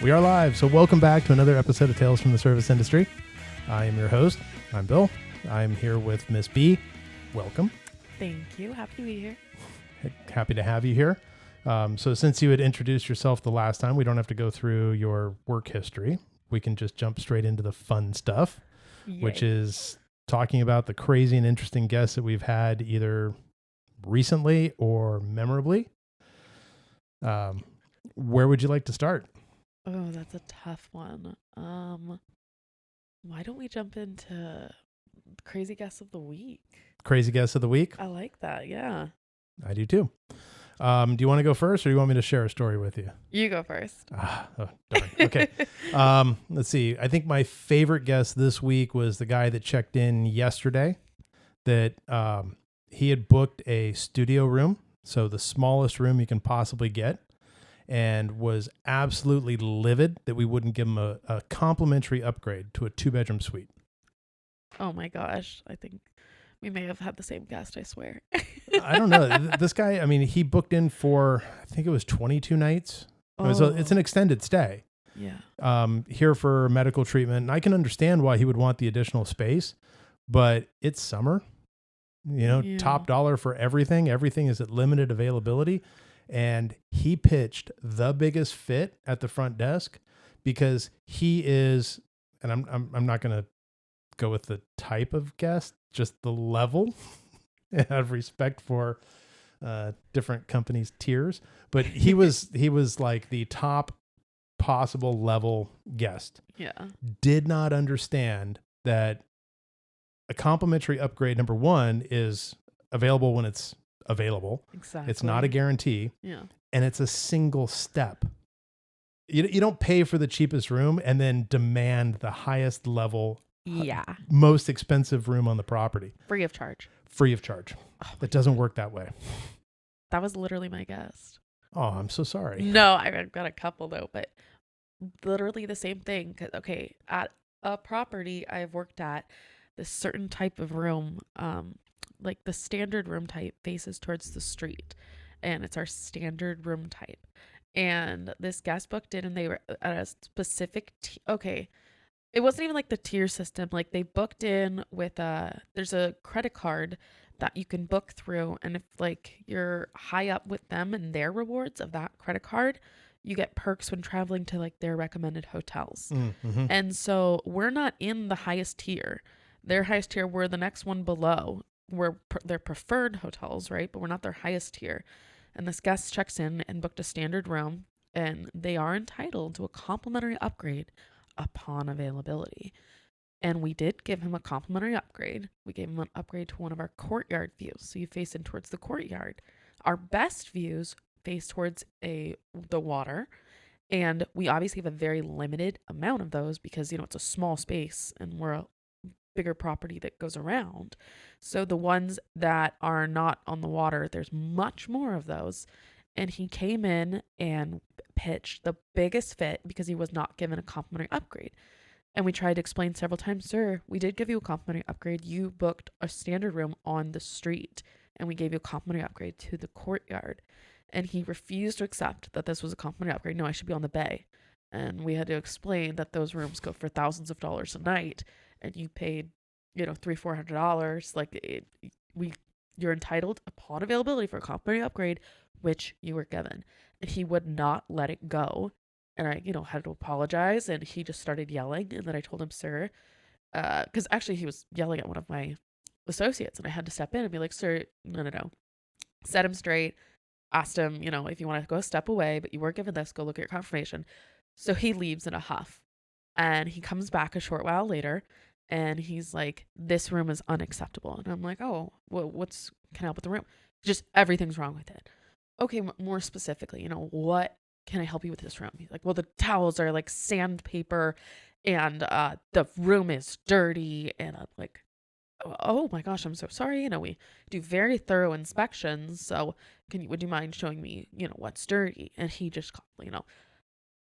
We are live, so welcome back to another episode of Tales from the Service Industry. I am your host. I'm Bill. I'm here with Miss B. Welcome. Thank you. Happy to be here. Happy to have you here. So since you had introduced yourself the last time, we don't have to go through your work history. We can just jump straight into the fun stuff, Yay. which is talking about the crazy and interesting guests that we've had either recently or memorably. Where would you like to start? Oh, that's a tough one. Why don't we jump into crazy guess of the week? Crazy guest of the week? I like that. Yeah. I do too. Do you want to go first or do you want me to share a story with you? You go first. Oh, darn. Okay. Let's see. I think my favorite guest this week was the guy that checked in yesterday that he had booked a studio room. So the smallest room you can possibly get, and was absolutely livid that we wouldn't give him a complimentary upgrade to a 2-bedroom suite. Oh my gosh. I think we may have had the same guest, I swear. I don't know. This guy, I mean, he booked in for, I think it was 22 nights. It's an extended stay. Yeah. Here for medical treatment. And I can understand why he would want the additional space, but it's summer, top dollar for everything. Everything is at limited availability. And he pitched the biggest fit at the front desk because he is, and I'm not going to go with the type of guest, just the level. I have respect for different companies' tiers, but he was like the top possible level guest. Yeah. Did not understand that a complimentary upgrade, number one, is available when it's available. Exactly. It's not a guarantee. Yeah. And it's a single step. You don't pay for the cheapest room and then demand the highest level, most expensive room on the property. Free of charge. Free of charge. It doesn't work that way. That was literally my guest. Oh, I'm so sorry. No, I've got a couple though, but literally the same thing. 'Cause, okay, at a property I've worked at, this certain type of room, like the standard room type faces towards the street, and it's our standard room type. And this guest booked in, and they were at a specific it wasn't even like the tier system. Like they booked in with there's a credit card that you can book through, and if like you're high up with them and their rewards of that credit card, you get perks when traveling to like their recommended hotels. Mm-hmm. And so we're not in the highest tier. Their highest tier, we're the next one below. We're their preferred hotels, right? But we're not their highest tier. And this guest checks in and booked a standard room, and they are entitled to a complimentary upgrade upon availability. And we did give him a complimentary upgrade. We gave him an upgrade to one of our courtyard views. So you face in towards the courtyard. Our best views face towards the water. And we obviously have a very limited amount of those because, it's a small space and we're a bigger property that goes around. So the ones that are not on the water, there's much more of those. And he came in and pitched the biggest fit because he was not given a complimentary upgrade. And we tried to explain several times, sir, we did give you a complimentary upgrade. You booked a standard room on the street, and we gave you a complimentary upgrade to the courtyard. And he refused to accept that this was a complimentary upgrade. No, I should be on the bay. And we had to explain that those rooms go for thousands of dollars a night, and you paid, $300-400. Like you're entitled upon availability for a complimentary upgrade, which you were given. And he would not let it go. And I, had to apologize, and he just started yelling. And then I told him, sir, because actually he was yelling at one of my associates, and I had to step in and be like, sir, no. Set him straight. Asked him, if you want to go a step away, but you were given this, go look at your confirmation. So he leaves in a huff, and he comes back a short while later, and he's like, this room is unacceptable. And I'm like, oh, well, can I help with the room? Just everything's wrong with it. Okay, more specifically, what can I help you with this room? He's like, well, the towels are like sandpaper, and the room is dirty. And I'm like, oh my gosh, I'm so sorry. We do very thorough inspections. So would you mind showing me, what's dirty? And he just,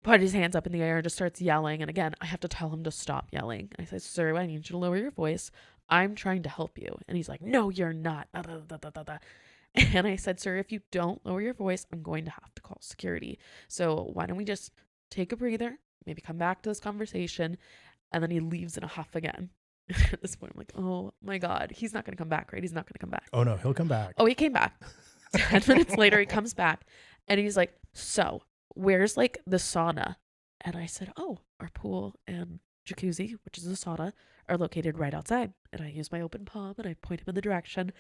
put his hands up in the air and just starts yelling. And again, I have to tell him to stop yelling. I said, sir, I need you to lower your voice. I'm trying to help you. And he's like, no, you're not. And I said, sir, if you don't lower your voice, I'm going to have to call security. So why don't we just take a breather, maybe come back to this conversation. And then he leaves in a huff again. At this point, I'm like, oh my God, he's not going to come back, right? He's not going to come back. Oh no, he'll come back. Oh, he came back. 10 minutes later, he comes back and he's like, so where's like the sauna? And I said, oh, our pool and jacuzzi, which is a sauna, are located right outside. And I use my open palm and I point him in the direction.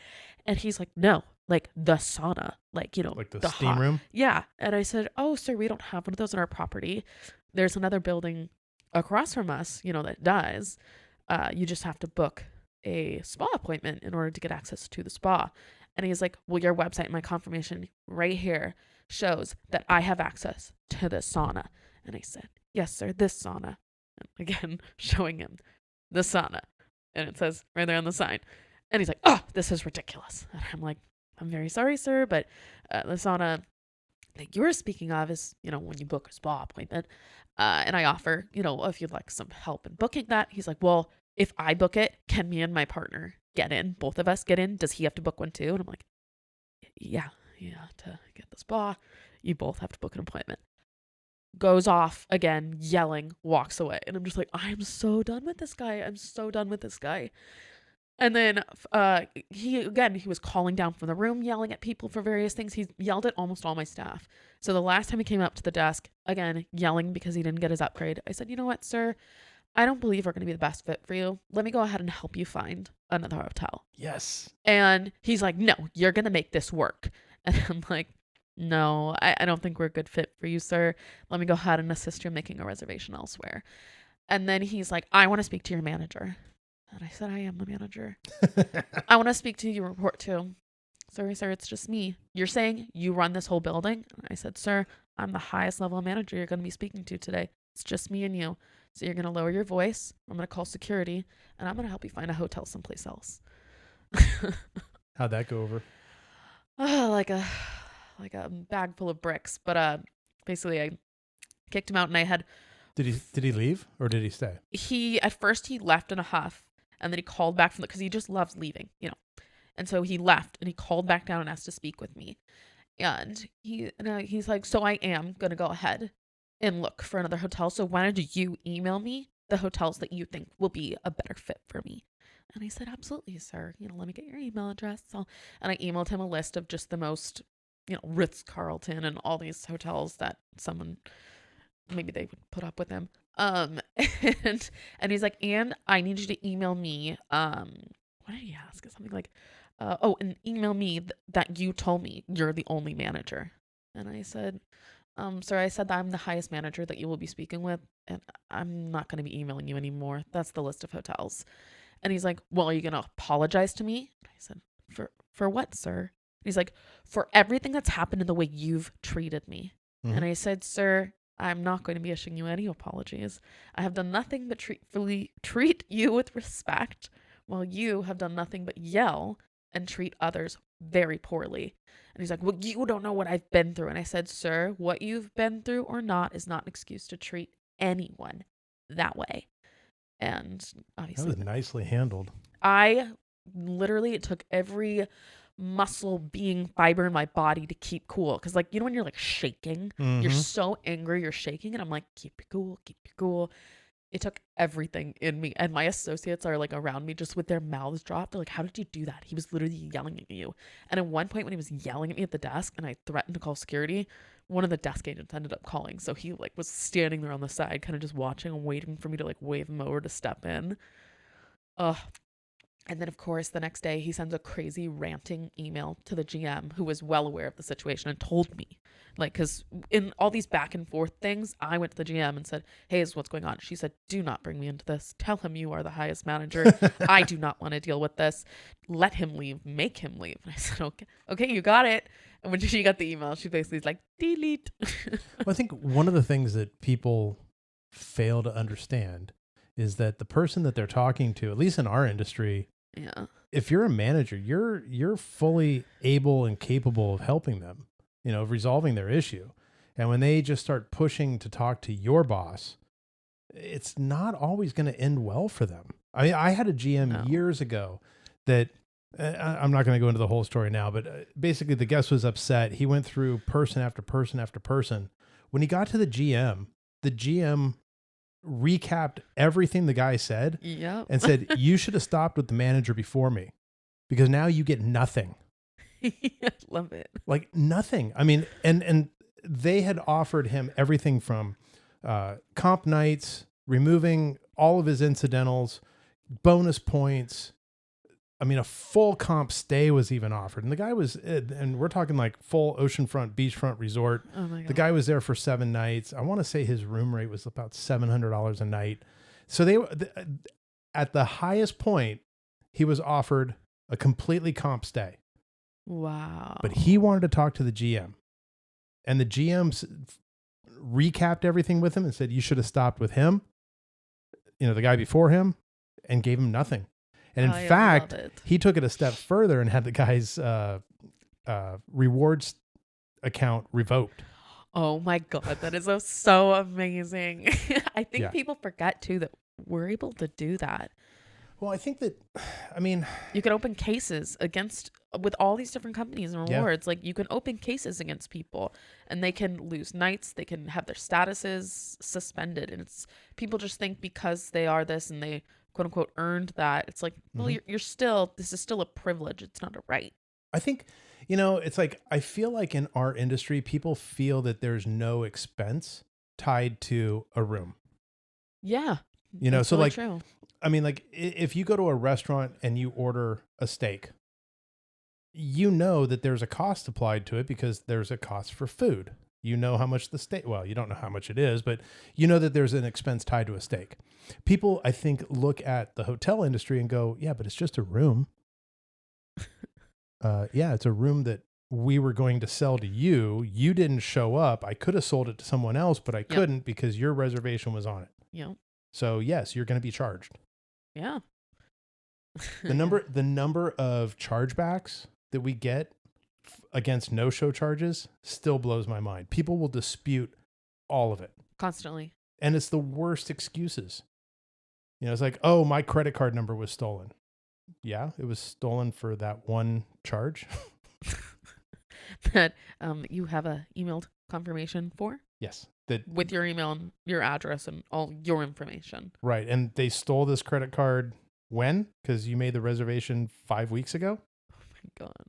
And he's like, no, like the sauna, like, you know, like the steam room. Yeah. And I said, oh, sir, we don't have one of those on our property. There's another building across from us, you know, that does. You just have to book a spa appointment in order to get access to the spa. And he's like, well, your website, my confirmation right here shows that I have access to this sauna. And I said, yes, sir, this sauna. And again, showing him the sauna. And it says right there on the sign. And he's like, oh, this is ridiculous. And I'm like, I'm very sorry, sir, but the sauna that you're speaking of is, you know, when you book a spa appointment. And I offer, you know, if you'd like some help in booking that. He's like, well, if I book it, can me and my partner get in? Both of us get in? Does he have to book one too? And I'm like, yeah, to get the spa, you both have to book an appointment. Goes off again, yelling, walks away. And I'm just like, I'm so done with this guy. I'm so done with this guy. And then he was calling down from the room, yelling at people for various things. He yelled at almost all my staff. So the last time he came up to the desk, again, yelling because he didn't get his upgrade, I said, you know what, sir? I don't believe we're going to be the best fit for you. Let me go ahead and help you find another hotel. Yes. And he's like, no, you're going to make this work. And I'm like, no, I don't think we're a good fit for you, sir. Let me go ahead and assist you in making a reservation elsewhere. And then he's like, I want to speak to your manager. And I said, I am the manager. I want to speak to you, report to. Sorry, sir, it's just me. You're saying you run this whole building? And I said, sir, I'm the highest level manager you're going to be speaking to today. It's just me and you. So you're going to lower your voice. I'm going to call security, and I'm going to help you find a hotel someplace else. How'd that go over? Like a bag full of bricks. But basically, I kicked him out, and I had. Did he leave or did he stay? At first he left in a huff, and then he called back because he just loves leaving, you know. And so he left, and he called back down and asked to speak with me. And he's like, so I am going to go ahead and look for another hotel. So why don't you email me the hotels that you think will be a better fit for me? And I said, absolutely, sir. You know, let me get your email address. And I emailed him a list of just the most, you know, Ritz-Carlton and all these hotels that someone, maybe they would put up with him. And he's like, and I need you to email me. What did he ask? Something like, and email me that you told me you're the only manager. And I said, sir, I said that I'm the highest manager that you will be speaking with, and I'm not going to be emailing you anymore. That's the list of hotels. And he's like, well, are you going to apologize to me? And I said, for what, sir? And he's like, for everything that's happened in the way you've treated me. Mm-hmm. And I said, sir, I'm not going to be issuing you any apologies. I have done nothing but treat you with respect, while you have done nothing but yell and treat others very poorly. And he's like, well, you don't know what I've been through. And I said, sir, what you've been through or not is not an excuse to treat anyone that way. And obviously, that was nicely handled. It took every muscle being fiber in my body to keep cool. Because, like, you know, when you're like shaking, mm-hmm. You're so angry, you're shaking. And I'm like, keep it cool. It took everything in me. And my associates are like around me just with their mouths dropped. They're like, how did you do that? He was literally yelling at you. And at one point when he was yelling at me at the desk and I threatened to call security, one of the desk agents ended up calling. So he like was standing there on the side, kind of just watching and waiting for me to like wave him over to step in. And then, of course, the next day he sends a crazy ranting email to the GM who was well aware of the situation and told me, like, because in all these back and forth things, I went to the GM and said, hey, is what's going on? She said, do not bring me into this. Tell him you are the highest manager. I do not want to deal with this. Let him leave. Make him leave. And I said, okay, you got it. And when she got the email, she basically is like, delete. Well, I think one of the things that people fail to understand is that the person that they're talking to, at least in our industry, yeah, if you're a manager, you're fully able and capable of helping them, you know, of resolving their issue. And when they just start pushing to talk to your boss, it's not always going to end well for them. I mean, I had a GM years ago that I'm not going to go into the whole story now, but basically the guest was upset. He went through person after person after person. When he got to the GM, the GM recapped everything the guy said Yep. and said, you should have stopped with the manager before me because now you get nothing. Love it. Like nothing. I mean, and they had offered him everything from comp nights, removing all of his incidentals, bonus points. I mean, a full comp stay was even offered. And the guy was, and we're talking like full oceanfront, beachfront resort. Oh my God. The guy was there for 7 nights. I want to say his room rate was about $700 a night. So they were at the highest point, he was offered a completely comp stay. Wow. But he wanted to talk to the GM. And the GM recapped everything with him and said, you should have stopped with him, the guy before him, and gave him nothing. And in fact, he took it a step further and had the guy's rewards account revoked. Oh my God, that is so amazing. I think people forget too that we're able to do that. Well, I think that, you can open cases with all these different companies and rewards. Like you can open cases against people and they can lose nights. They can have their statuses suspended. And people just think because they are this and they quote unquote earned that. It's like, well, this is still a privilege. It's not a right. I think, it's like, I feel like in our industry, people feel that there's no expense tied to a room. Yeah. So really like, true. Like if you go to a restaurant and you order a steak, that there's a cost applied to it because there's a cost for food. You know how much the steak, well, you don't know how much it is, but that there's an expense tied to a steak. People, I think, look at the hotel industry and go, yeah, but it's just a room. Yeah, it's a room that we were going to sell to you. You didn't show up. I could have sold it to someone else, but I couldn't because your reservation was on it. Yeah. So yes, you're going to be charged. Yeah. The number of chargebacks that we get against no-show charges still blows my mind. People will dispute all of it constantly. And it's the worst excuses. It's like, oh, my credit card number was stolen. Yeah, it was stolen for that one charge. That you have a emailed confirmation for? Yes. With your email and your address and all your information. Right. And they stole this credit card when? Because you made the reservation 5 weeks ago? Oh my God.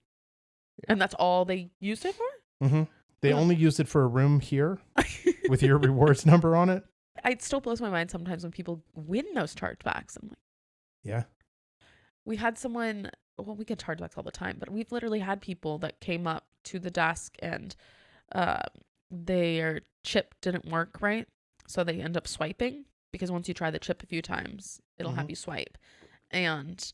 And that's all they used it for? Mm-hmm. They only used it for a room here with your rewards number on it. It still blows my mind sometimes when people win those chargebacks. I'm like, yeah. We had someone, we get chargebacks all the time, but we've literally had people that came up to the desk and their chip didn't work right. So they end up swiping because once you try the chip a few times, it'll have you swipe. And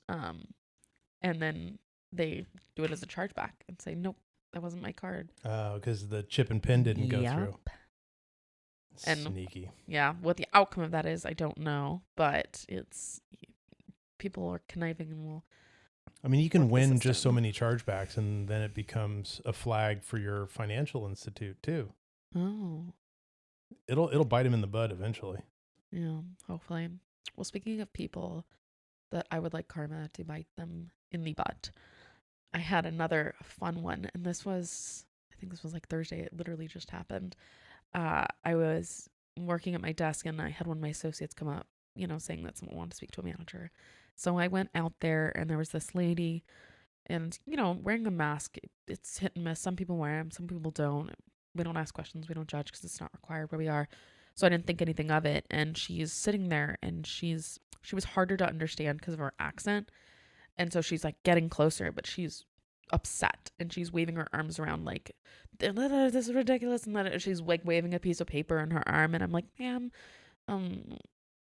then they do it as a chargeback and say, nope, that wasn't my card. Oh, because the chip and pin didn't go through. And sneaky. Yeah. What the outcome of that is, I don't know, but people are conniving and will. I mean, you can win just so many chargebacks and then it becomes a flag for your financial institute too. Oh. It'll bite them in the butt eventually. Yeah, hopefully. Well, speaking of people that I would like karma to bite them in the butt, I had another fun one, and I think this was like Thursday. It literally just happened. I was working at my desk and I had one of my associates come up, saying that someone wanted to speak to a manager. So I went out there and there was this lady and, wearing a mask, it's hit and miss. Some people wear them, some people don't. We don't ask questions. We don't judge because it's not required where we are. So I didn't think anything of it. And she's sitting there and she was harder to understand because of her accent. And so she's like getting closer, but she's upset and she's waving her arms around like, this is ridiculous. And then she's like waving a piece of paper in her arm. And I'm like, ma'am,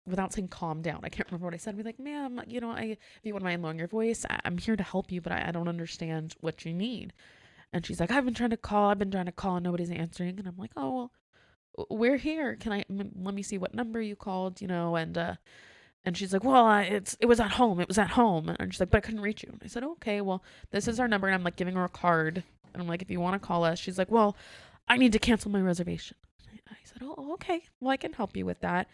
without saying calm down, I can't remember what I said. We're like, ma'am, if you wouldn't mind lowering your voice, I'm here to help you, but I don't understand what you need. And she's like, I've been trying to call and nobody's answering. And I'm like, oh, well, we're here. Let me see what number you called, and she's like, well, it was at home. And she's like, but I couldn't reach you. And I said, okay, well, this is our number. And I'm like giving her a card. And I'm like, if you want to call us. She's like, well, I need to cancel my reservation. I said, oh, okay. Well, I can help you with that.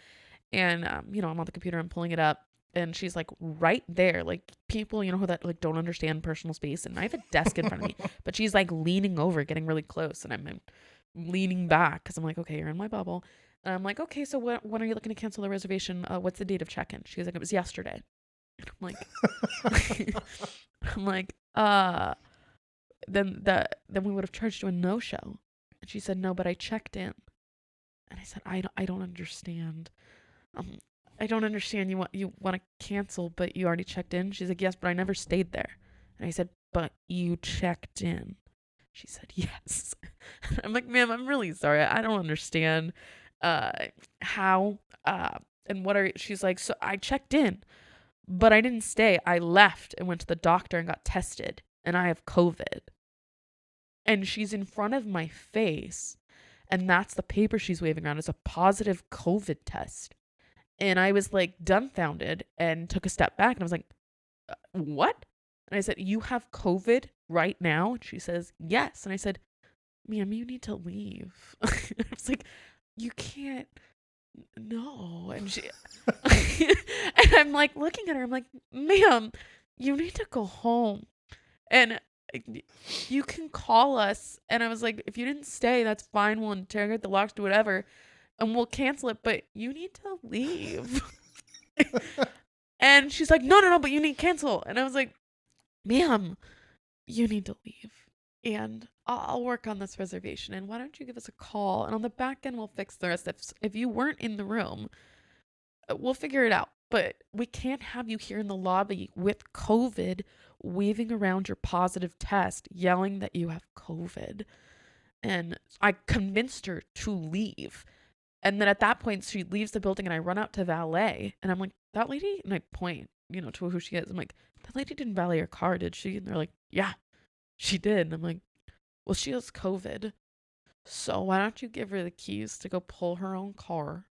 And, I'm on the computer, I'm pulling it up. And she's like right there, like people, who that like don't understand personal space. And I have a desk in front of me, but she's like leaning over, getting really close. And I'm leaning back because I'm like, okay, you're in my bubble. And I'm like, okay, so when are you looking to cancel the reservation? What's the date of check-in? She was like, it was yesterday. And I'm like, I'm like, then we would have charged you a no-show. And she said, no, but I checked in. And I said, I don't understand. I don't understand. You want to cancel, but you already checked in? She's like, yes, but I never stayed there. And I said, but you checked in. She said, yes. I'm like, ma'am, I'm really sorry. I don't understand how and what are. She's like, so I checked in, but I didn't stay. I left and went to the doctor and got tested, and I have COVID. And she's in front of my face, and that's the paper she's waving around is a positive COVID test. And I was like dumbfounded and took a step back, and I was like, what? And I said, you have COVID right now? And she says, yes. And I said, ma'am, you need to leave. I was like, you can't, no. And she, and I'm like looking at her, I'm like, ma'am, you need to go home. And you can call us. And I was like, if you didn't stay, that's fine. We'll interrogate the locks, do whatever, and we'll cancel it. But you need to leave. And she's like, no, but you need to cancel. And I was like, ma'am, you need to leave. And I'll work on this reservation. And why don't you give us a call? And on the back end, we'll fix the rest. If you weren't in the room, we'll figure it out. But we can't have you here in the lobby with COVID, waving around your positive test, yelling that you have COVID. And I convinced her to leave. And then at that point, she leaves the building and I run out to valet. And I'm like, that lady? And I point, to who she is. I'm like, that lady didn't valet her car, did she? And they're like, yeah, she did. And I'm like, well, she has COVID. So why don't you give her the keys to go pull her own car?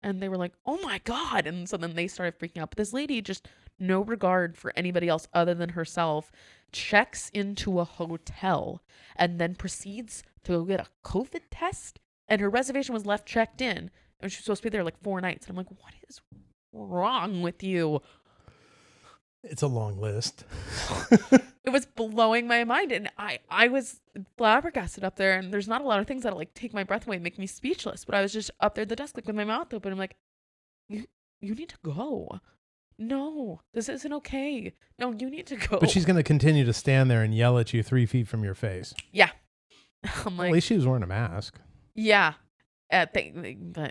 And they were like, oh my God. And so then they started freaking out. But this lady, just no regard for anybody else other than herself, checks into a hotel and then proceeds to go get a COVID test. And her reservation was left checked in. And she was supposed to be there like 4 nights. And I'm like, what is wrong with you? It's a long list. It was blowing my mind. And I was flabbergasted up there. And there's not a lot of things that like take my breath away and make me speechless. But I was just up there at the desk like with my mouth open. I'm like, you need to go. No, this isn't okay. No, you need to go. But she's going to continue to stand there and yell at you 3 feet from your face. Yeah. I'm like, at least she was wearing a mask. Yeah. But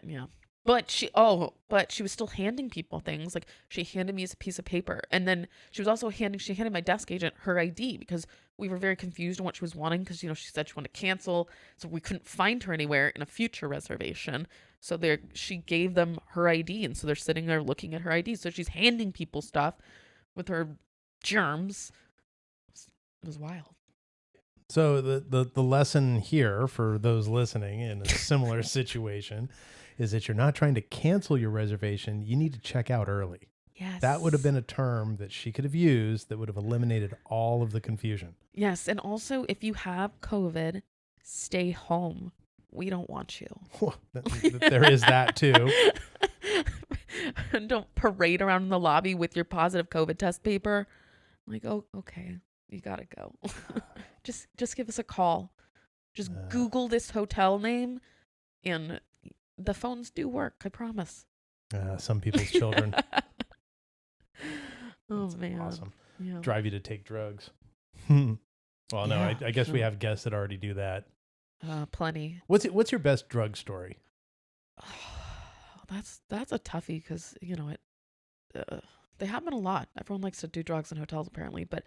yeah. But she was still handing people things. Like she handed me a piece of paper. And then she handed my desk agent her ID because we were very confused on what she was wanting because, she said she wanted to cancel. So we couldn't find her anywhere in a future reservation. So she gave them her ID. And so they're sitting there looking at her ID. So she's handing people stuff with her germs. It was wild. So the lesson here for those listening in a similar situation is that you're not trying to cancel your reservation. You need to check out early. Yes. That would have been a term that she could have used that would have eliminated all of the confusion. Yes. And also, if you have COVID, stay home. We don't want you. There is that too. Don't parade around in the lobby with your positive COVID test paper. I'm like, oh, okay. You gotta go. Just give us a call. Just Google this hotel name, and the phones do work. I promise. Some people's children. Oh That's man, awesome. Yeah. Drive you to take drugs. Well, no, Yeah, I guess sure. we have guests that already do that. Plenty. What's your best drug story? That's a toughie because they happen a lot. Everyone likes to do drugs in hotels apparently, but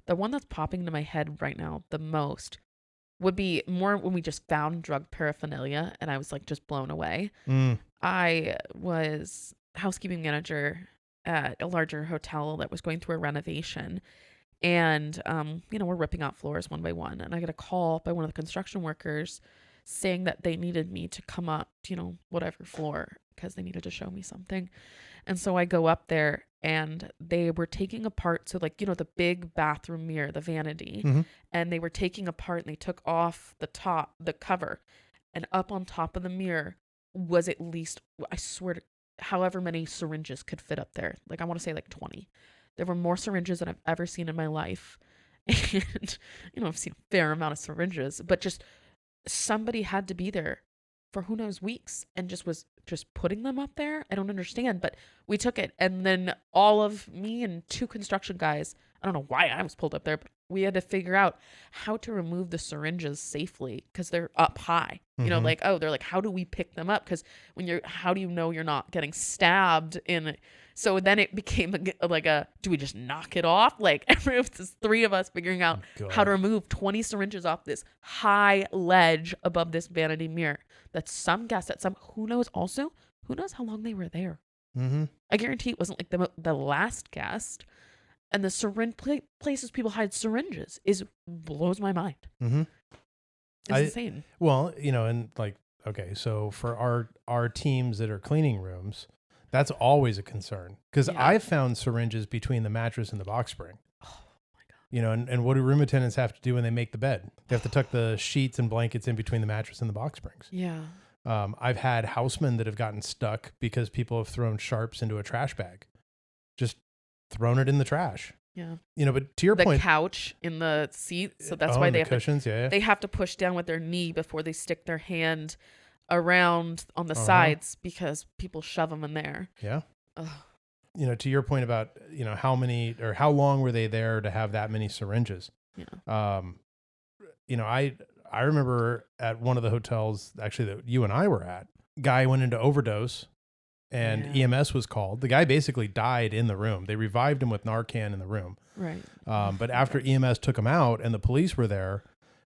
the one that's popping into my head right now the most would be more when we just found drug paraphernalia and I was like just blown away. I was housekeeping manager at a larger hotel that was going through a renovation, and we're ripping out floors one by one, and I get a call by one of the construction workers saying that they needed me to come up to whatever floor because they needed to show me something. And so I go up there and they were taking apart, so the big bathroom mirror, the vanity, and they were taking apart and they took off the cover, and up on top of the mirror was at least, I swear to, however many syringes could fit up there. I want to say 20. There were more syringes than I've ever seen in my life. And, I've seen a fair amount of syringes, but just somebody had to be there for who knows weeks and just was just putting them up there? I don't understand. But we took it. And then all of me and 2 construction guys, I don't know why I was pulled up there, but we had to figure out how to remove the syringes safely because they're up high. You know, like, they're like, how do we pick them up? Because how do you know you're not getting stabbed in? So then it became do we just knock it off? Like, it was just 3 of us figuring out how to remove 20 syringes off this high ledge above this vanity mirror. That's some guess at who knows how long they were there. I guarantee it wasn't like the last guest. And the syringe places people hide syringes blows my mind. It's insane. Well, and like, okay, so for our teams that are cleaning rooms, that's always a concern because I've found syringes between the mattress and the box spring. Oh my God. And what do room attendants have to do when they make the bed? They have to tuck the sheets and blankets in between the mattress and the box springs. Yeah. I've had housemen that have gotten stuck because people have thrown sharps into a trash bag. Just thrown it in the trash. Yeah. But to your point, the couch in the seat. So that's why they have cushions, they have to push down with their knee before they stick their hand around on the sides because people shove them in there. Yeah. To your point about, how many or how long were they there to have that many syringes? Yeah. I remember at one of the hotels actually that you and I were at, guy went into overdose. And EMS was called. The guy basically died in the room. They revived him with Narcan in the room. Right. But after EMS took him out and the police were there,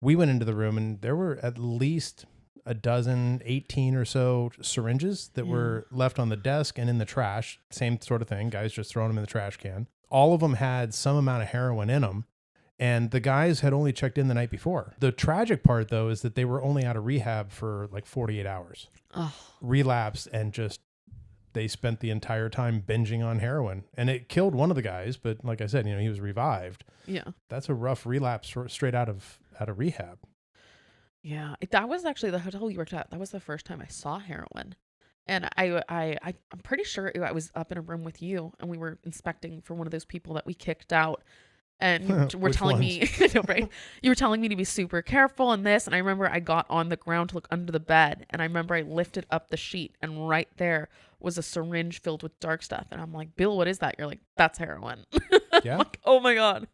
we went into the room and there were at least 18 or so syringes that were left on the desk and in the trash. Same sort of thing. Guys just throwing them in the trash can. All of them had some amount of heroin in them. And the guys had only checked in the night before. The tragic part, though, is that they were only out of rehab for like 48 hours. Relapsed and just... They spent the entire time binging on heroin, and it killed one of the guys. But like I said, he was revived. Yeah, that's a rough relapse straight out of rehab. Yeah, that was actually the hotel you worked at. That was the first time I saw heroin, and I'm pretty sure I was up in a room with you, and we were inspecting for one of those people that we kicked out. And you were telling me, right? You were telling me to be super careful in this. And I remember I got on the ground to look under the bed. And I remember I lifted up the sheet. And right there was a syringe filled with dark stuff. And I'm like, Bill, what is that? You're like, that's heroin. Yeah. Like, oh my God.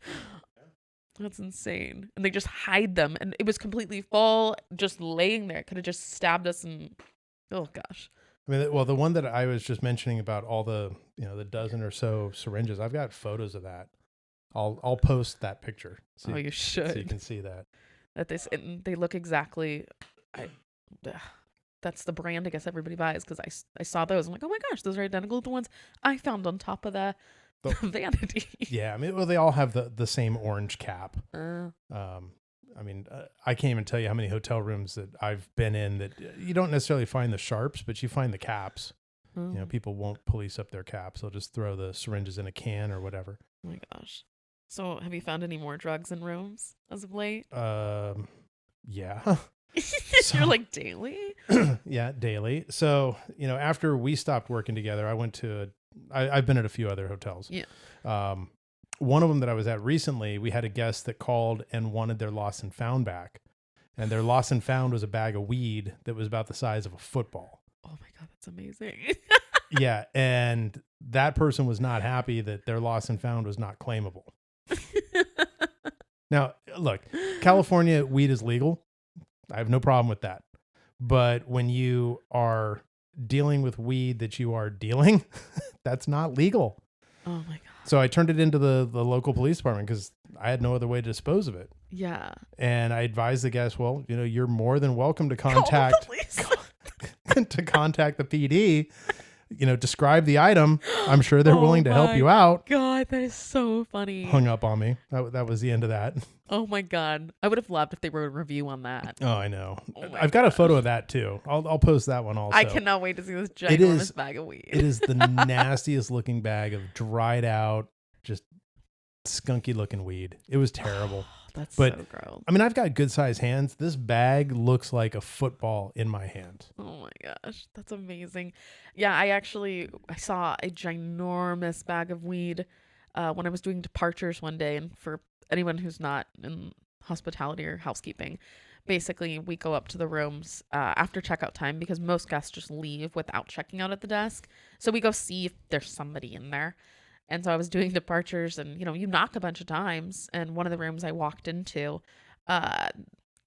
That's insane. And they just hide them. And it was completely full, just laying there. It could have just stabbed us. And oh gosh. I mean, well, the one that I was just mentioning about all the, the dozen or so syringes, I've got photos of that. I'll post that picture. So you should. So you can see that. They look exactly. That's the brand I guess everybody buys because I saw those. I'm like, oh my gosh, those are identical to the ones I found on top of the vanity. Yeah, I mean, well, they all have the same orange cap. I can't even tell you how many hotel rooms that I've been in that you don't necessarily find the sharps, but you find the caps. People won't police up their caps. They'll just throw the syringes in a can or whatever. Oh my gosh. So have you found any more drugs in rooms as of late? Yeah. You're like daily? Yeah, daily. So, after we stopped working together, I went to, I've been at a few other hotels. Yeah. One of them that I was at recently, we had a guest that called and wanted their lost and found back. And their lost and found was a bag of weed that was about the size of a football. Oh my God, that's amazing. Yeah. And that person was not happy that their lost and found was not claimable. Now, look, California weed is legal. I have no problem with that. But when you are dealing with weed that you are dealing, that's not legal. Oh my God. So I turned it into the local police department because I had no other way to dispose of it. Yeah. And I advised the guest, well, you're more than welcome to contact to contact the PD. Describe the item. I'm sure they're willing to help you out. God, that is so funny. Hung up on me. That was the end of that. Oh my God. I would have loved if they wrote a review on that. Oh, I know. I've got a photo of that too. I'll post that one also. I cannot wait to see this ginormous bag of weed. It is the nastiest looking bag of dried out, just skunky looking weed. It was terrible. That's so gross. I mean, I've got good sized hands. This bag looks like a football in my hand. Oh my gosh. That's amazing. Yeah, I saw a ginormous bag of weed when I was doing departures one day. And for anyone who's not in hospitality or housekeeping. Basically, we go up to the rooms after checkout time because most guests just leave without checking out at the desk. So we go see if there's somebody in there. And so I was doing departures, and you knock a bunch of times. And one of the rooms I walked into,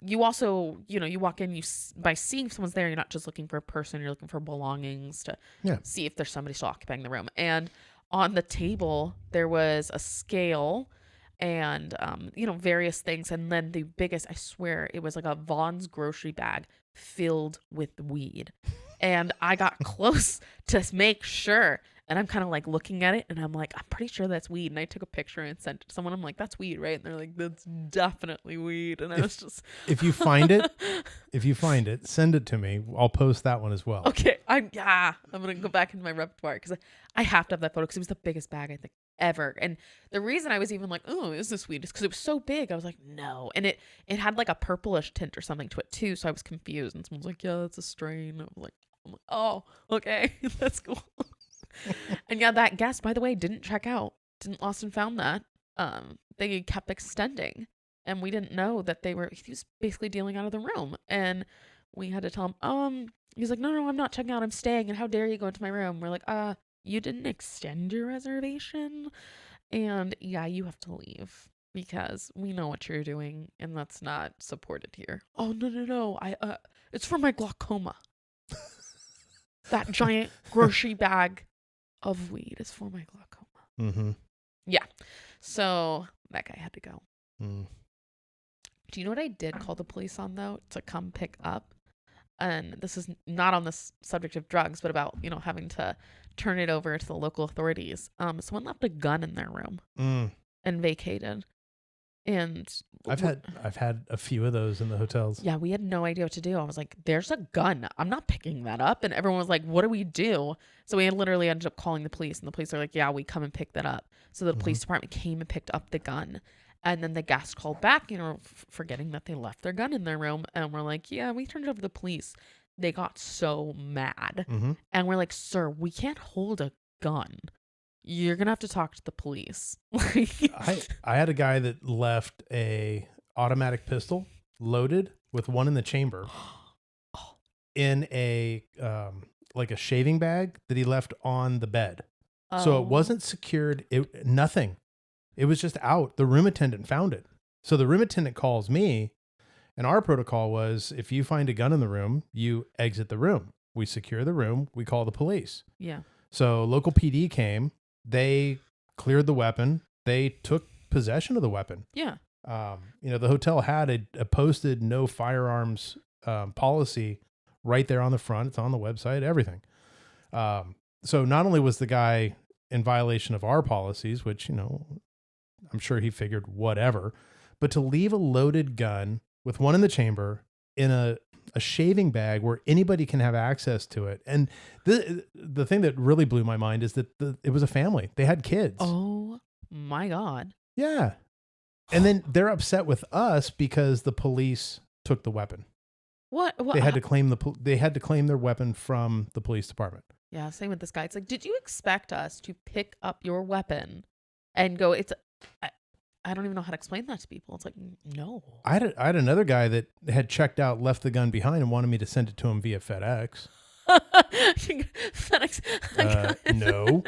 you also, you walk in, by seeing if someone's there, you're not just looking for a person, you're looking for belongings to see if there's somebody still occupying the room. And on the table, there was a scale and, various things. And then the biggest, I swear, it was like a Vaughn's grocery bag filled with weed. And I got close to make sure. And I'm kind of like looking at it and I'm like, I'm pretty sure that's weed. And I took a picture and sent it to someone. I'm like, that's weed, right? And they're like, that's definitely weed. And I was just. If you find it, send it to me. I'll post that one as well. Okay. I'm going to go back into my repertoire because I have to have that photo because it was the biggest bag I think ever. And the reason I was even like, oh, is this weed? Is because it was so big. I was like, no. And it had like a purplish tint or something to it too. So I was confused. And someone was like, yeah, that's a strain. I'm like, oh, okay. That's cool. And yeah, that guest, by the way, didn't check out. Didn't lost and found that. They kept extending, and we didn't know that he was basically dealing out of the room. And we had to tell him, he's like, no, I'm not checking out. I'm staying. And how dare you go into my room? We're like, you didn't extend your reservation. And yeah, you have to leave because we know what you're doing, and that's not supported here. Oh, no. It's for my glaucoma. That giant grocery bag of weed is for my glaucoma. Mm-hmm. Yeah. So that guy had to go. Mm. Do you know what I did call the police on, though, to come pick up? And this is not on the subject of drugs, but about, having to turn it over to the local authorities. Someone left a gun in their room and vacated. And I've had a few of those in the hotels. Yeah, we had no idea what to do. I was like, there's a gun. I'm not picking that up. And everyone was like, what do we do? So we literally ended up calling the police, and the police are like, yeah, we come and pick that up. So the police department came and picked up the gun. And then the guest called back, forgetting that they left their gun in their room. And we're like, yeah, we turned it over to the police. They got so mad. Mm-hmm. And we're like, sir, we can't hold a gun. You're going to have to talk to the police. I had a guy that left a automatic pistol loaded with one in the chamber in a like a shaving bag that he left on the bed. Oh. So it wasn't secured. Nothing. It was just out. The room attendant found it. So the room attendant calls me, and our protocol was if you find a gun in the room, you exit the room. We secure the room. We call the police. Yeah. So local PD came. They cleared the weapon. They took possession of the weapon. Yeah. The hotel had a posted no firearms policy right there on the front. It's on the website, everything. So not only was the guy in violation of our policies, which, I'm sure he figured whatever, but to leave a loaded gun with one in the chamber in a shaving bag where anybody can have access to it. And the thing that really blew my mind is that it was a family. They had kids. Oh my God. Yeah. And then they're upset with us because the police took the weapon. What? They had to claim their weapon from the police department. Yeah. Same with this guy. It's like, did you expect us to pick up your weapon and go, I don't even know how to explain that to people. It's like, no. I had another guy that had checked out, left the gun behind, and wanted me to send it to him via FedEx. FedEx. No.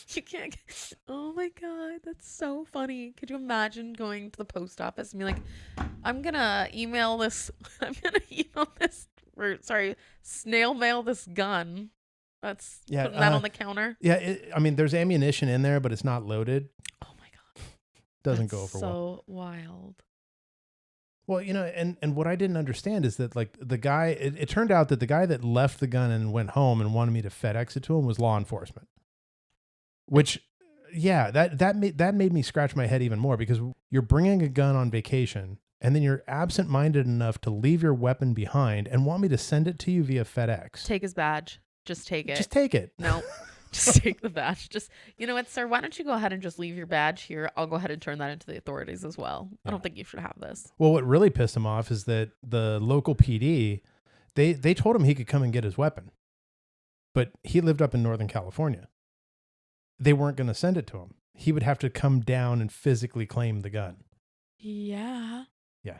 You can't. Oh my God, that's so funny. Could you imagine going to the post office and be like, I'm gonna email this. Snail mail this gun. That's putting that on the counter. Yeah, there's ammunition in there, but it's not loaded. Oh my God. Doesn't go over well. So wild. Well, and what I didn't understand is that like the guy, it turned out that the guy that left the gun and went home and wanted me to FedEx it to him was law enforcement. Which, yeah, that made me scratch my head even more because you're bringing a gun on vacation and then you're absent-minded enough to leave your weapon behind and want me to send it to you via FedEx. Take his badge. Just take it. Just take it. No. Just take the badge. Just, you know what, sir, why don't you go ahead and just leave your badge here? I'll go ahead and turn that into the authorities as well. Yeah. I don't think you should have this. Well, what really pissed him off is that the local PD, they told him he could come and get his weapon. But he lived up in Northern California. They weren't going to send it to him. He would have to come down and physically claim the gun. Yeah. Yeah.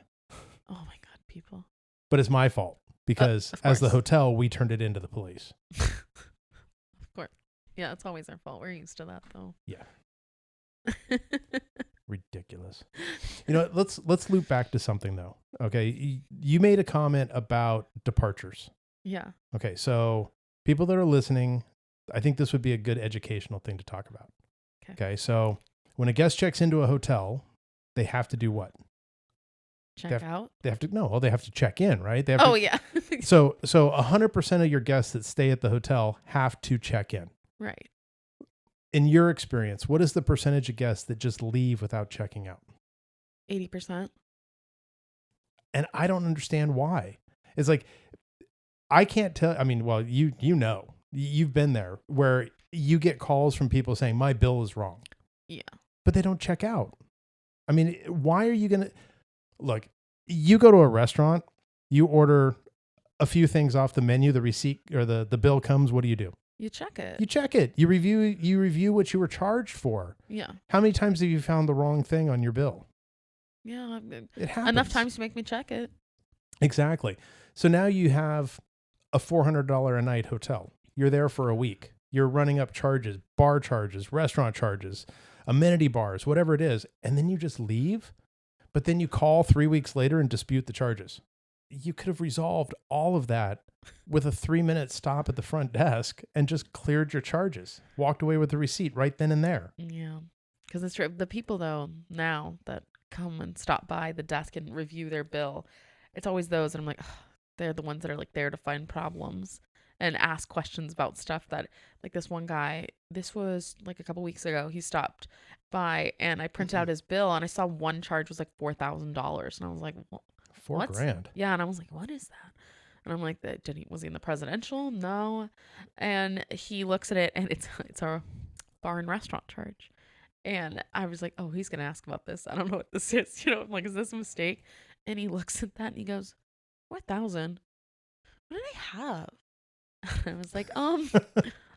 Oh my God, people. But it's my fault because Of as the course. hotel, we turned it into the police. Of course. Yeah, it's always our fault. We're used to that though. Yeah. Ridiculous. You know, let's loop back to something though. Okay. You made a comment about departures. Yeah. Okay. So people that are listening, I think this would be a good educational thing to talk about. Okay. So when a guest checks into a hotel, they have to do what? Check out. They have to they have to check in, right? They have Oh to, yeah. So 100% of your guests that stay at the hotel have to check in. Right. In your experience, what is the percentage of guests that just leave without checking out? 80%. And I don't understand why. It's like, I can't tell. I mean, well, you've been there where you get calls from people saying my bill is wrong. Yeah. But they don't check out. I mean, why are you going to look, you go to a restaurant, you order a few things off the menu, the receipt or the bill comes. What do? You check it. You check it. You review what you were charged for. Yeah. How many times have you found the wrong thing on your bill? Yeah. It happens. Enough times to make me check it. Exactly. So now you have a $400 a night hotel. You're there for a week. You're running up charges, bar charges, restaurant charges, amenity bars, whatever it is. And then you just leave. But then you call 3 weeks later and dispute the charges. You could have resolved all of that with a 3-minute stop at the front desk and just cleared your charges, walked away with the receipt right then and there. Yeah. Because it's true. The people, though, now that come and stop by the desk and review their bill, it's always those. And I'm like, ugh, they're the ones that are like there to find problems and ask questions about stuff that, like this one guy, this was like a couple weeks ago, he stopped by and I printed out his bill and I saw one charge was like $4,000. And I was like, what? $4,000. Yeah. And I was like, what is that? And I'm like, was he in the presidential? No. And he looks at it and it's a bar and restaurant charge. And I was like, oh, he's going to ask about this. I don't know what this is. I'm like, is this a mistake? And he looks at that and he goes, 4,000? What did I have? I was like,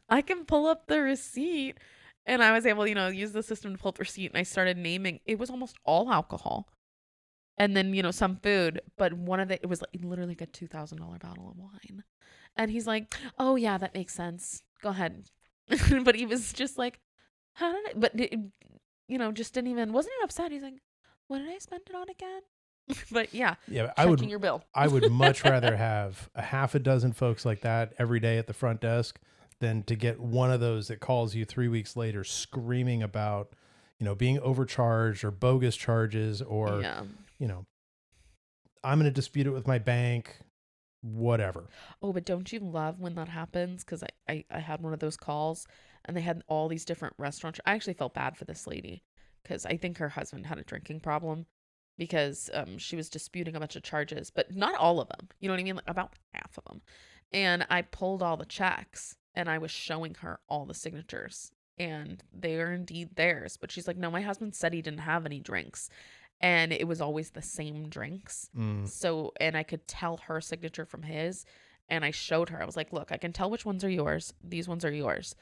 I can pull up the receipt. And I was able to, use the system to pull up the receipt. And I started naming, it was almost all alcohol. And then, some food. But it was like literally like a $2,000 bottle of wine. And he's like, oh, yeah, that makes sense. Go ahead. But he was just like, how did but just didn't even, wasn't even upset. He's like, what did I spend it on again? But yeah, checking your bill. I would much rather have a half a dozen folks like that every day at the front desk than to get one of those that calls you 3 weeks later screaming about, being overcharged or bogus charges or, I'm going to dispute it with my bank, whatever. Oh, but don't you love when that happens? Because I had one of those calls and they had all these different restaurants. I actually felt bad for this lady because I think her husband had a drinking problem because she was disputing a bunch of charges, but not all of them. You know what I mean? Like about half of them. And I pulled all the checks and I was showing her all the signatures and they are indeed theirs. But she's like, no, my husband said he didn't have any drinks. And it was always the same drinks. So, and I could tell her signature from his. And I showed her, I was like, look, I can tell which ones are yours. These ones are yours.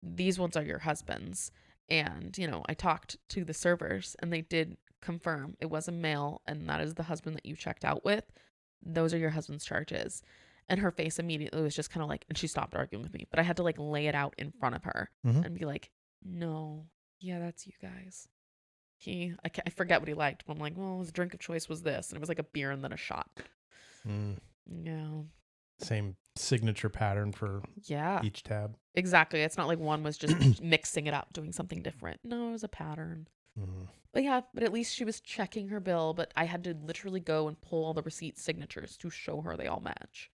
These ones are your husband's. And, I talked to the servers and they did confirm it was a male and that is the husband that you checked out with. Those are your husband's charges. And her face immediately was just kind of like, and she stopped arguing with me, but I had to like lay it out in front of her and be like, no, yeah, that's you guys. I forget what he liked, but I'm like, well, his drink of choice was this. And it was like a beer and then a shot. Yeah. Same signature pattern for each tab. Exactly. It's not like one was just mixing it up, doing something different. No, it was a pattern. But yeah, but at least she was checking her bill, but I had to literally go and pull all the receipt signatures to show her they all match.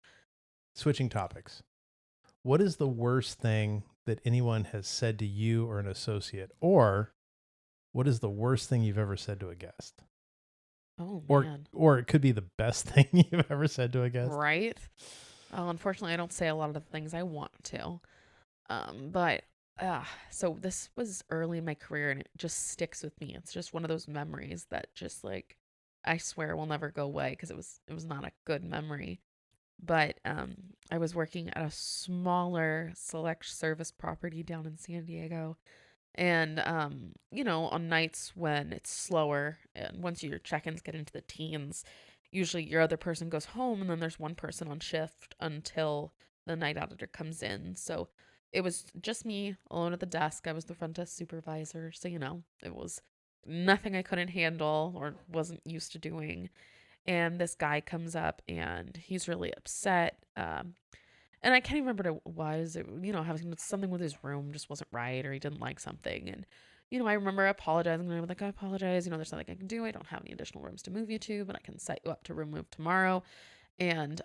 Switching topics. What is the worst thing that anyone has said to you or an associate? Or what is the worst thing you've ever said to a guest? Oh, man. Or it could be the best thing you've ever said to a guest. Right. Unfortunately, I don't say a lot of the things I want to. So this was early in my career and it just sticks with me. It's just one of those memories that just like, I swear will never go away because it was not a good memory. But I was working at a smaller select service property down in San Diego And, on nights when it's slower, and once your check-ins get into the teens, usually your other person goes home and then there's one person on shift until the night auditor comes in. So it was just me alone at the desk. I was the front desk supervisor. So, it was nothing I couldn't handle or wasn't used to doing. And this guy comes up and he's really upset. And I can't even remember what it was. Having something with his room just wasn't right, or he didn't like something. And, I remember apologizing. And I was like, I apologize. There's nothing I can do. I don't have any additional rooms to move you to, but I can set you up to room move tomorrow. And,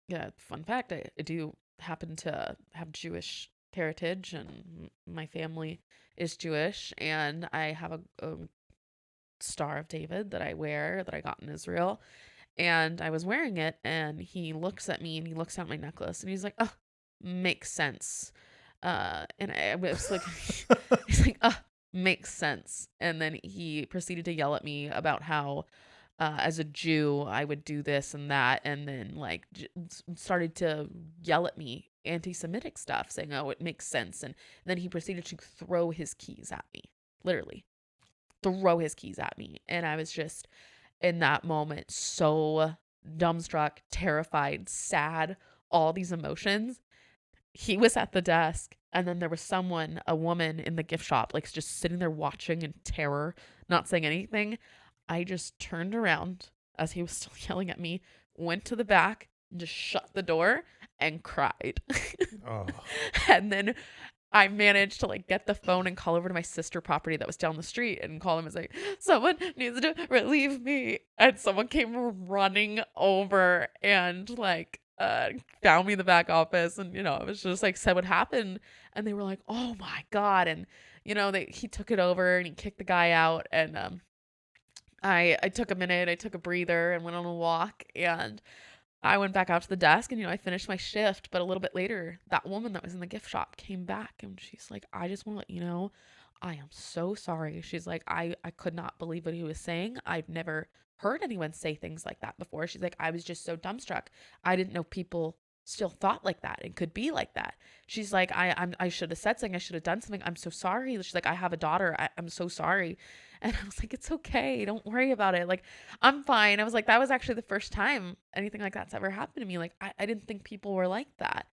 yeah, fun fact, I do happen to have Jewish heritage, and my family is Jewish. And I have a Star of David that I wear that I got in Israel. And I was wearing it, and he looks at me and he looks at my necklace and he's like, oh, makes sense. And I was like, he's like, oh, makes sense. And then he proceeded to yell at me about how, as a Jew, I would do this and that. And then started to yell at me anti-Semitic stuff, saying, oh, it makes sense. And then he proceeded to throw his keys at me, literally throw his keys at me. And I was just, in that moment, so dumbstruck, terrified, sad, all these emotions. He was at the desk, and then there was a woman in the gift shop, just sitting there watching in terror, not saying anything. I just turned around as he was still yelling at me, went to the back, and just shut the door and cried. Oh. And then I managed to get the phone and call over to my sister property that was down the street and call him and say, someone needs to relieve me. And someone came running over and found me in the back office. And, it was just said what happened. And they were like, oh my God. And, he took it over and he kicked the guy out. And I took a minute, I took a breather and went on a walk, and I went back out to the desk and, I finished my shift. But a little bit later, that woman that was in the gift shop came back and she's like, I just want to let you know, I am so sorry. She's like, I could not believe what he was saying. I've never heard anyone say things like that before. She's like, I was just so dumbstruck. I didn't know people still thought like that and could be like that. She's like, I should have said something. I should have done something. I'm so sorry. She's like, I have a daughter. I'm so sorry. And I was like, it's okay. Don't worry about it. I'm fine. I was like, that was actually the first time anything like that's ever happened to me. I didn't think people were like that.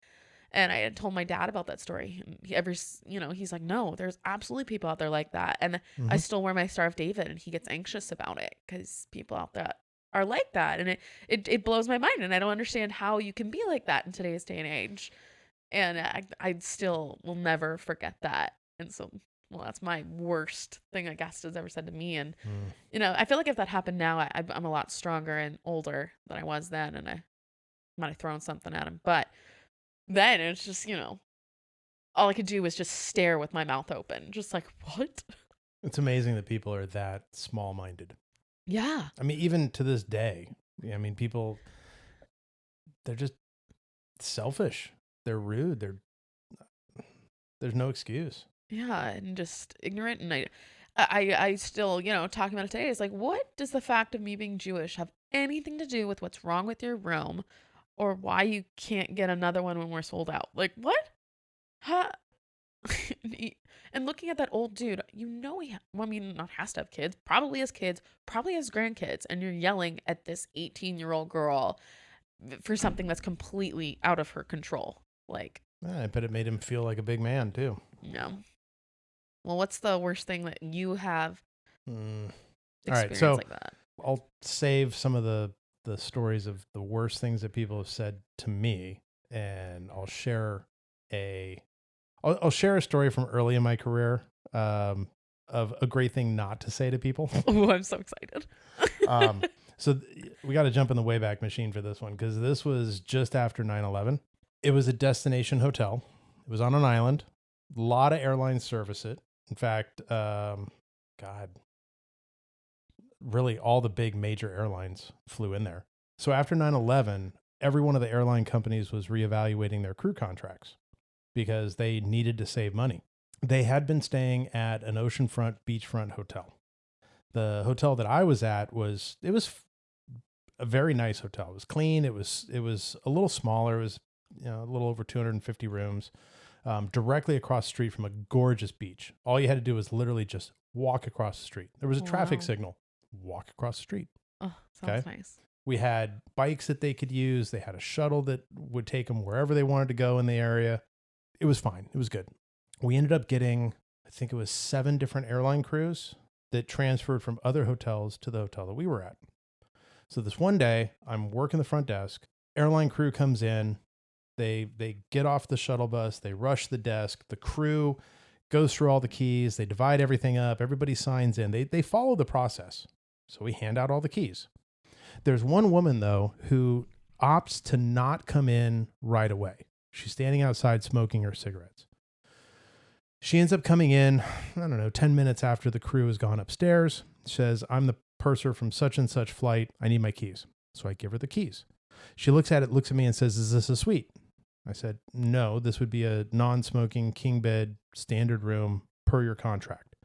And I had told my dad about that story. And he's like, no, there's absolutely people out there like that. And I still wear my Star of David, and he gets anxious about it because people out there are like that. And it blows my mind. And I don't understand how you can be like that in today's day and age. And I still will never forget that. And so, well, that's my worst thing a guest has ever said to me. And, I feel like if that happened now, I'm a lot stronger and older than I was then. And I might have thrown something at him. But then it's just, all I could do was just stare with my mouth open. Just like, what? It's amazing that people are that small-minded. Yeah. I mean, even to this day, people, they're just selfish. They're rude. There's no excuse. Yeah, and just ignorant. And I still, talking about it today, is like, what does the fact of me being Jewish have anything to do with what's wrong with your room, or why you can't get another one when we're sold out? Like, what? Huh? And looking at that old dude, not has to have kids, probably has kids, probably has grandkids, and you're yelling at this 18-year-old girl for something that's completely out of her control. I bet it made him feel like a big man too. No. Well, what's the worst thing that you have experienced all right, so like that? I'll save some of the stories of the worst things that people have said to me, and I'll share I'll share a story from early in my career of a great thing not to say to people. Oh, I'm so excited. So we got to jump in the Wayback Machine for this one, because this was just after 9/11. It was a destination hotel. It was on an island. A lot of airlines service it. In fact, really all the big major airlines flew in there. So after 9/11, every one of the airline companies was reevaluating their crew contracts because they needed to save money. They had been staying at an oceanfront, beachfront hotel. The hotel that I was at was a very nice hotel. It was clean. It was a little smaller. It was a little over 250 rooms. directly across the street from a gorgeous beach. All you had to do was literally just walk across the street. There was a traffic signal. Walk across the street. Oh, sounds nice. We had bikes that they could use. They had a shuttle that would take them wherever they wanted to go in the area. It was fine. It was good. We ended up getting, I think it was 7 different airline crews that transferred from other hotels to the hotel that we were at. So this one day, I'm working the front desk. Airline crew comes in. They get off the shuttle bus. They rush the desk. The crew goes through all the keys. They divide everything up. Everybody signs in. They follow the process. So we hand out all the keys. There's one woman, though, who opts to not come in right away. She's standing outside smoking her cigarettes. She ends up coming in, 10 minutes after the crew has gone upstairs. Says, I'm the purser from such and such flight. I need my keys. So I give her the keys. She looks at me and says, is this a suite? I said, no, this would be a non-smoking king bed standard room per your contract.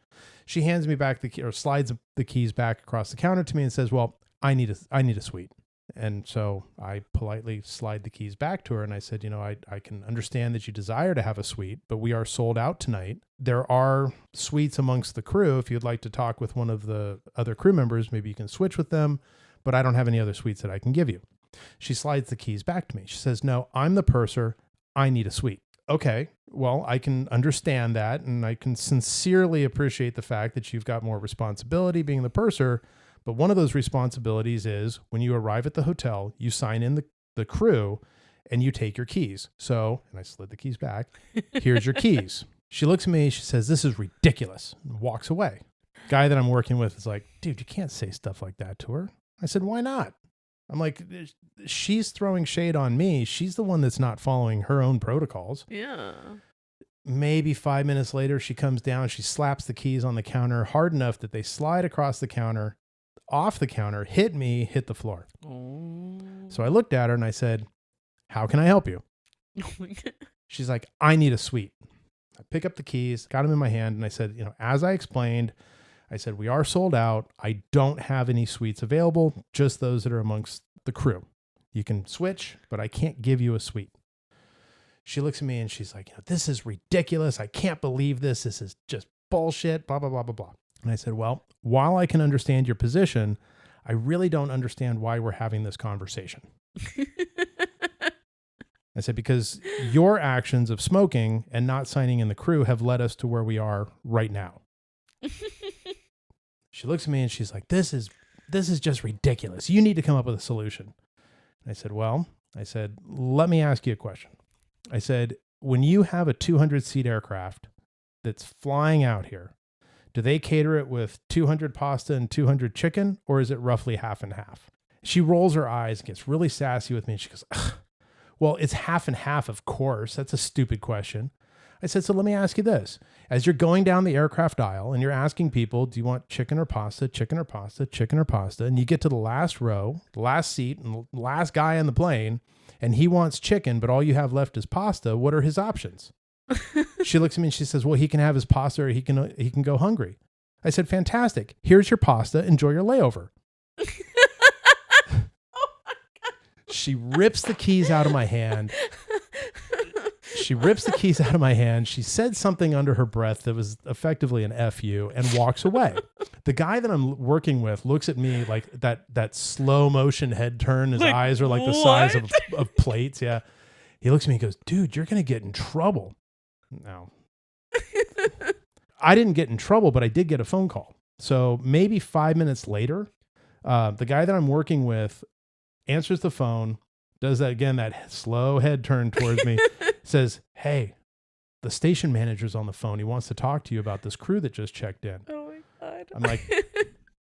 She hands me back slides the keys back across the counter to me and says, well, I need a suite. And so I politely slide the keys back to her and I said, I can understand that you desire to have a suite, but we are sold out tonight. There are suites amongst the crew. If you'd like to talk with one of the other crew members, maybe you can switch with them, but I don't have any other suites that I can give you. She slides the keys back to me. She says, no, I'm the purser. I need a suite. Okay, well, I can understand that. And I can sincerely appreciate the fact that you've got more responsibility being the purser. But one of those responsibilities is when you arrive at the hotel, you sign in the crew and you take your keys. So, and I slid the keys back. Here's your keys. She looks at me. She says, this is ridiculous, and walks away. Guy that I'm working with is like, dude, you can't say stuff like that to her. I said, why not? I'm like, she's throwing shade on me. She's the one that's not following her own protocols. Yeah. Maybe 5 minutes later, she comes down. She slaps the keys on the counter hard enough that they slide across the counter, off the counter, hit the floor. Oh. So I looked at her and I said, how can I help you? Oh my God. She's like, I need a suite. I pick up the keys, got them in my hand. And I said, as I explained, I said, we are sold out. I don't have any suites available, just those that are amongst the crew. You can switch, but I can't give you a suite. She looks at me and she's like, this is ridiculous. I can't believe this. This is just bullshit, blah, blah, blah, blah, blah. And I said, well, while I can understand your position, I really don't understand why we're having this conversation. I said, because your actions of smoking and not signing in the crew have led us to where we are right now. She looks at me and she's like, this is just ridiculous. You need to come up with a solution. And I said, let me ask you a question. I said, when you have a 200-seat aircraft that's flying out here, do they cater it with 200 pasta and 200 chicken, or is it roughly half and half? She rolls her eyes and gets really sassy with me. And she goes, well, it's half and half, of course. That's a stupid question. I said, so let me ask you this. As you're going down the aircraft aisle and you're asking people, do you want chicken or pasta, chicken or pasta, chicken or pasta? And you get to the last row, the last seat, and the last guy on the plane, and he wants chicken, but all you have left is pasta. What are his options? She looks at me and she says, well, he can have his pasta or he can go hungry. I said, fantastic. Here's your pasta. Enjoy your layover. She rips the keys out of my hand. She said something under her breath that was effectively an F you and walks away. The guy that I'm working with looks at me like that slow motion head turn. His eyes are like the size of plates. Yeah. He looks at me and goes, dude, you're going to get in trouble. No. I didn't get in trouble, but I did get a phone call. So maybe 5 minutes later, the guy that I'm working with answers the phone, does that again, that slow head turn towards me, says, hey, the station manager's on the phone. He wants to talk to you about this crew that just checked in. Oh my God. I'm like,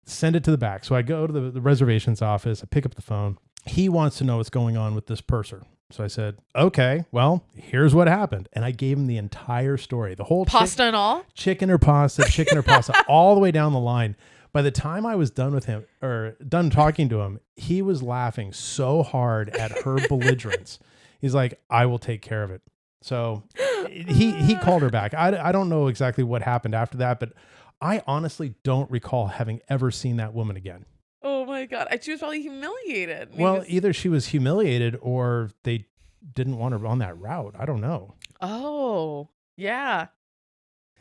send it to the back. So I go to the reservations office. I pick up the phone. He wants to know what's going on with this purser. So I said, okay, well, here's what happened. And I gave him the entire story, the whole pasta and all, chicken or pasta, all the way down the line. By the time I was done with him or done talking to him, he was laughing so hard at her belligerence. He's like, I will take care of it. So he called her back. I don't know exactly what happened after that, but I honestly don't recall having ever seen that woman again. Oh my God. She was probably humiliated. Well, either she was humiliated or they didn't want her on that route. I don't know. Oh, yeah.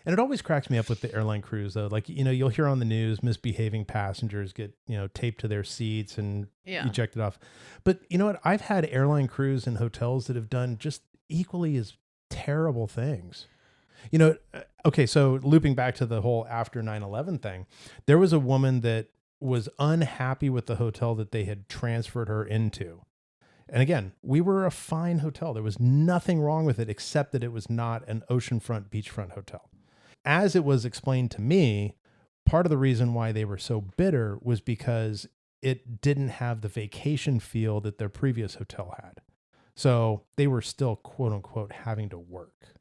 And it always cracks me up with the airline crews, though. Like, you'll hear on the news misbehaving passengers get, taped to their seats and Yeah. ejected off. But you know what? I've had airline crews and hotels that have done just equally as terrible things. Okay, so looping back to the whole after 9/11 thing, there was a woman that was unhappy with the hotel that they had transferred her into. And again, we were a fine hotel. There was nothing wrong with it except that it was not an oceanfront, beachfront hotel. As it was explained to me, part of the reason why they were so bitter was because it didn't have the vacation feel that their previous hotel had. So they were still, quote unquote, having to work.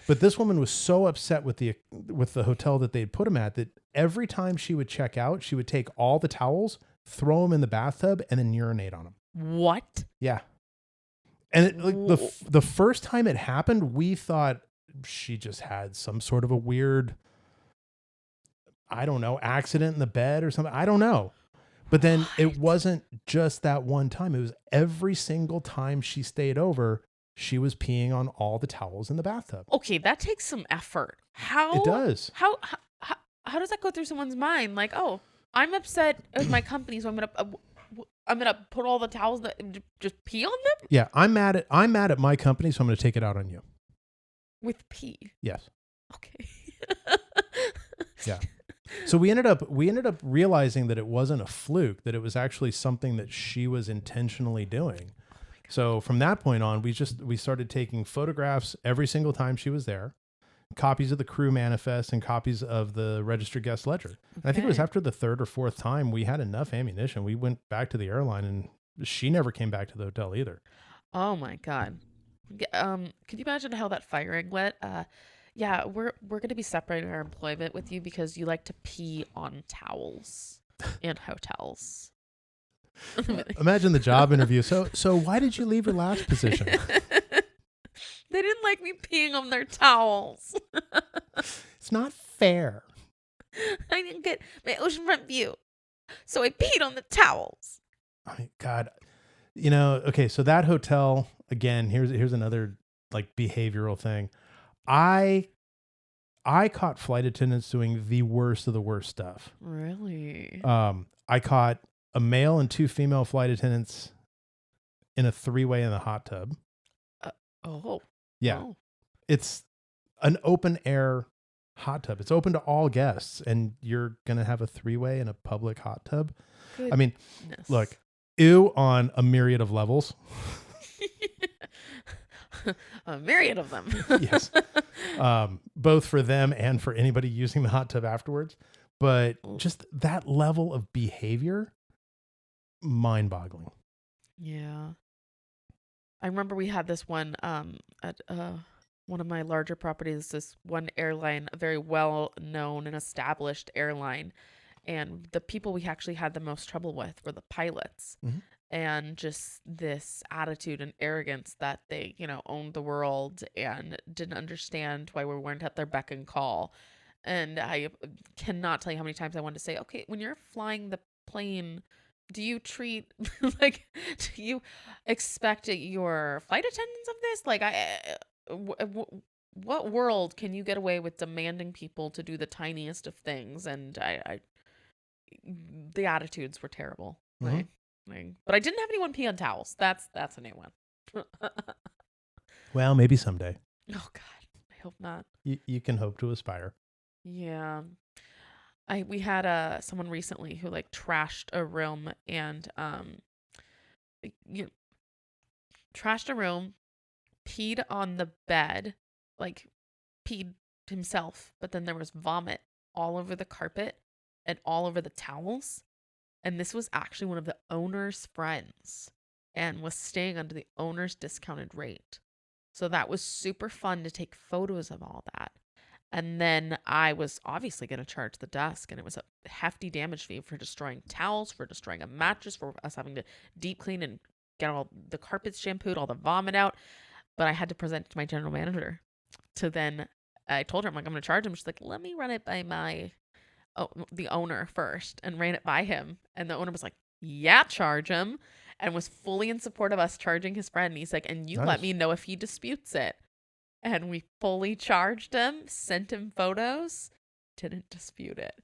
But this woman was so upset with the hotel that they'd put them at that every time she would check out, she would take all the towels, throw them in the bathtub, and then urinate on them. What? Yeah. And the first time it happened, we thought she just had some sort of a weird, I don't know, accident in the bed or something. I don't know. But then it wasn't just that one time. It was every single time she stayed over, she was peeing on all the towels in the bathtub. Okay, that takes some effort. How? It does. How does that go through someone's mind? Like, oh, I'm upset with my company, so I'm gonna put all the towels that just pee on them. Yeah, I'm mad at my company, so I'm gonna take it out on you. With pee. Yes. Okay. Yeah. So we ended up realizing that it wasn't a fluke, that it was actually something that she was intentionally doing. So from that point on, we started taking photographs every single time she was there, copies of the crew manifest and copies of the registered guest ledger. Okay. And I think it was after the third or fourth time we had enough ammunition. We went back to the airline and she never came back to the hotel either. Oh my God. Could you imagine how that firing went? Yeah, we're going to be separating our employment with you because you like to pee on towels in hotels. Imagine the job interview. So why did you leave your last position? They didn't like me peeing on their towels. It's not fair. I didn't get my oceanfront view, so I peed on the towels. Oh my God. Okay, so that hotel, again, here's another like behavioral thing. I caught flight attendants doing the worst of the worst stuff. Really? I caught a male and two female flight attendants in a three-way in the hot tub. Oh. Yeah. Oh. It's an open air hot tub. It's open to all guests, and you're going to have a three-way in a public hot tub. Goodness. I mean, look, ew on a myriad of levels. A myriad of them. Yes. Both for them and for anybody using the hot tub afterwards. But just that level of behavior, mind-boggling. Yeah. I remember we had this one at one of my larger properties, this one airline, a very well-known and established airline. And the people we actually had the most trouble with were the pilots. Mm-hmm. And just this attitude and arrogance that they, owned the world and didn't understand why we weren't at their beck and call. And I cannot tell you how many times I wanted to say, okay, when you're flying the plane, do you treat do you expect your flight attendants of this? Like, what world can you get away with demanding people to do the tiniest of things? And the attitudes were terrible. Mm-hmm. But I didn't have anyone pee on towels. That's a new one. Well, maybe someday. Oh God, I hope not. You can hope to aspire. Yeah. We had someone recently who trashed a room and trashed a room, peed on the bed, peed himself, but then there was vomit all over the carpet and all over the towels. And this was actually one of the owner's friends and was staying under the owner's discounted rate. So that was super fun to take photos of all that. And then I was obviously going to charge the desk, and it was a hefty damage fee for destroying towels, for destroying a mattress, for us having to deep clean and get all the carpets shampooed, all the vomit out. But I had to present it to my general manager. I told her, I'm going to charge him. She's like, let me run it by the owner first, and ran it by him. And the owner was like, yeah, charge him, and was fully in support of us charging his friend. And he's like, and you let me know if he disputes it. And we fully charged him, sent him photos, didn't dispute it.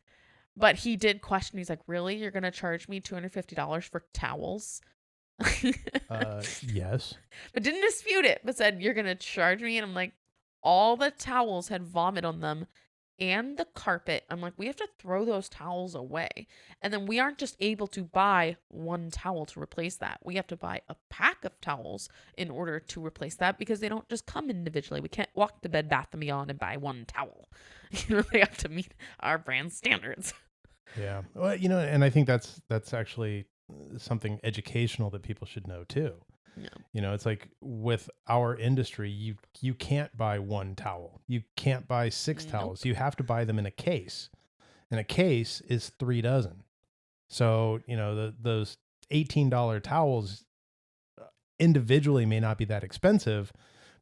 But he did question. He's like, really? You're going to charge me $250 for towels? Yes. But didn't dispute it, but said, you're going to charge me? And I'm like, all the towels had vomit on them and the carpet. I'm like, we have to throw those towels away. And then we aren't just able to buy one towel to replace that. We have to buy a pack of towels in order to replace that because they don't just come individually. We can't walk to Bed Bath & Beyond and buy one towel. They have to meet our brand standards. Yeah. Well, and I think that's actually something educational that people should know too. Yeah. It's like with our industry, you can't buy one towel. You can't buy 6 towels. You have to buy them in a case. And a case is 3 dozen. So, those $18 towels individually may not be that expensive,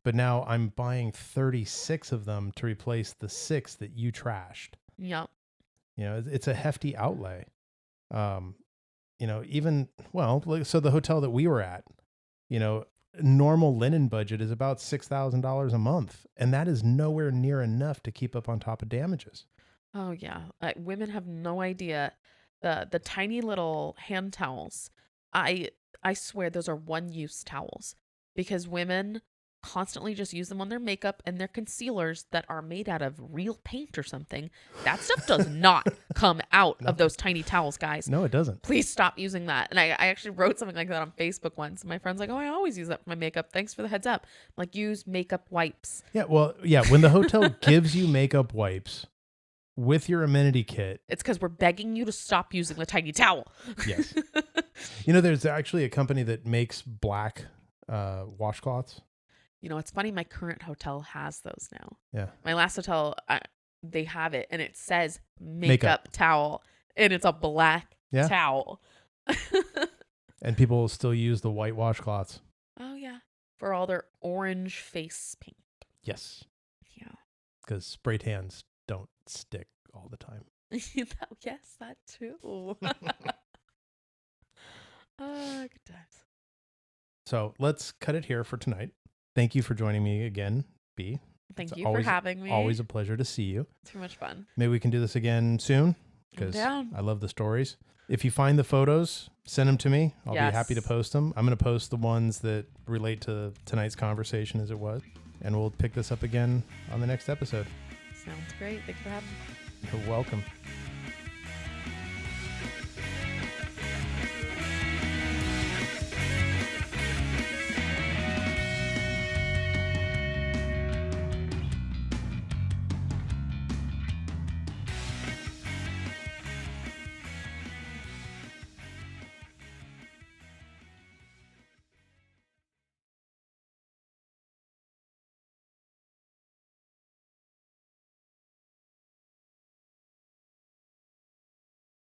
but now I'm buying 36 of them to replace the 6 that you trashed. Yep. It's a hefty outlay. So the hotel that we were at, normal linen budget is about $6,000 a month. And that is nowhere near enough to keep up on top of damages. Oh, yeah. Women have no idea. The tiny little hand towels, I swear those are one-use towels because women constantly just use them on their makeup and their concealers that are made out of real paint or something. That stuff does not come out of those tiny towels, guys. No, it doesn't. Please stop using that. And I actually wrote something like that on Facebook once. My friend's like, oh, I always use that for my makeup. Thanks for the heads up. I'm like, use makeup wipes. Yeah, well, yeah, when the hotel gives you makeup wipes with your amenity kit. It's because we're begging you to stop using the tiny towel. Yes. There's actually a company that makes black washcloths. It's funny. My current hotel has those now. Yeah. My last hotel, they have it, and it says makeup towel, and it's a black towel. And people still use the white washcloths. Oh, yeah. For all their orange face paint. Yes. Yeah. Because spray tans don't stick all the time. Yes, that too. Good times. So let's cut it here for tonight. Thank you for joining me again, B. Thank you for having me. Always a pleasure to see you. Too much fun. Maybe we can do this again soon because I love the stories. If you find the photos, send them to me. I'll be happy to post them. I'm going to post the ones that relate to tonight's conversation as it was. And we'll pick this up again on the next episode. Sounds great. Thanks for having me. You're welcome.